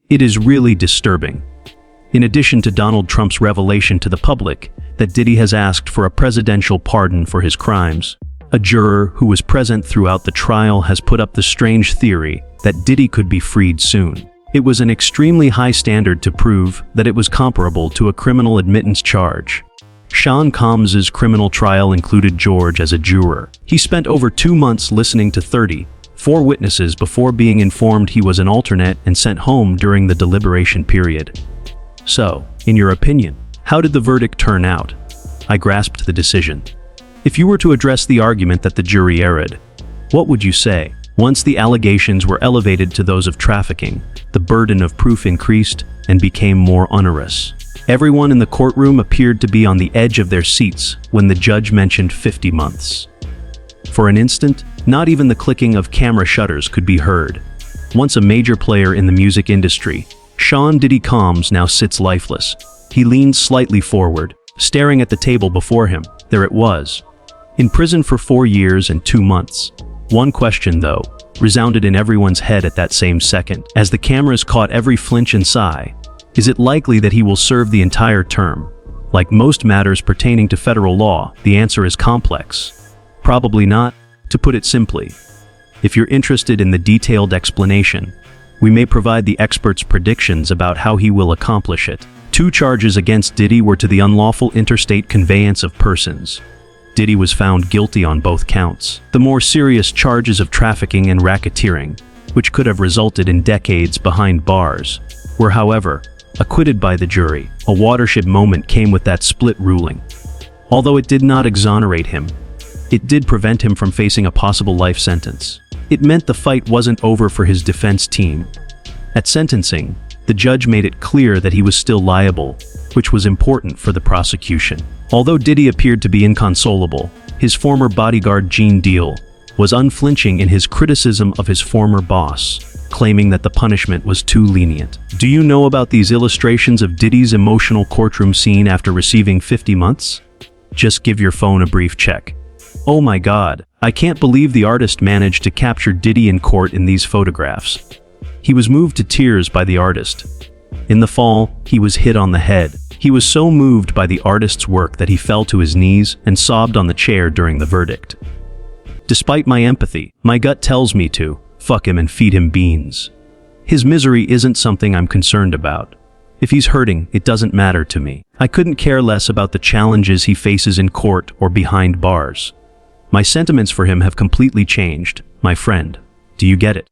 It is really disturbing. In addition to Donald Trump's revelation to the public that Diddy has asked for a presidential pardon for his crimes, a juror who was present throughout the trial has put up the strange theory that Diddy could be freed soon. It was an extremely high standard to prove that it was comparable to a criminal admittance charge. Sean Combs's criminal trial included George as a juror. He spent over 2 months listening to 34 witnesses before being informed he was an alternate and sent home during the deliberation period. So, in your opinion, how did the verdict turn out? I grasped the decision. If you were to address the argument that the jury erred, what would you say? Once the allegations were elevated to those of trafficking, the burden of proof increased and became more onerous. Everyone in the courtroom appeared to be on the edge of their seats when the judge mentioned 50 months. For an instant, not even the clicking of camera shutters could be heard. Once a major player in the music industry, Sean Diddy Combs now sits lifeless. He leans slightly forward, staring at the table before him. There it was. In prison for 4 years and 2 months. One question, though, resounded in everyone's head at that same second, as the cameras caught every flinch and sigh. Is it likely that he will serve the entire term? Like most matters pertaining to federal law, the answer is complex. Probably not, to put it simply. If you're interested in the detailed explanation, we may provide the experts' predictions about how he will accomplish it. 2 charges against Diddy were to the unlawful interstate conveyance of persons. Diddy was found guilty on both counts. The more serious charges of trafficking and racketeering, which could have resulted in decades behind bars, were, however, acquitted by the jury. A watershed moment came with that split ruling. Although it did not exonerate him, it did prevent him from facing a possible life sentence. It meant the fight wasn't over for his defense team. At sentencing, the judge made it clear that he was still liable, which was important for the prosecution. Although Diddy appeared to be inconsolable, his former bodyguard Gene Deal was unflinching in his criticism of his former boss, claiming that the punishment was too lenient. Do you know about these illustrations of Diddy's emotional courtroom scene after receiving 50 months? Just give your phone a brief check. Oh my God, I can't believe the artist managed to capture Diddy in court in these photographs. He was moved to tears by the artist. In the fall, he was hit on the head. He was so moved by the artist's work that he fell to his knees and sobbed on the chair during the verdict. Despite my empathy, my gut tells me to fuck him and feed him beans. His misery isn't something I'm concerned about. If he's hurting, it doesn't matter to me. I couldn't care less about the challenges he faces in court or behind bars. My sentiments for him have completely changed, my friend. Do you get it?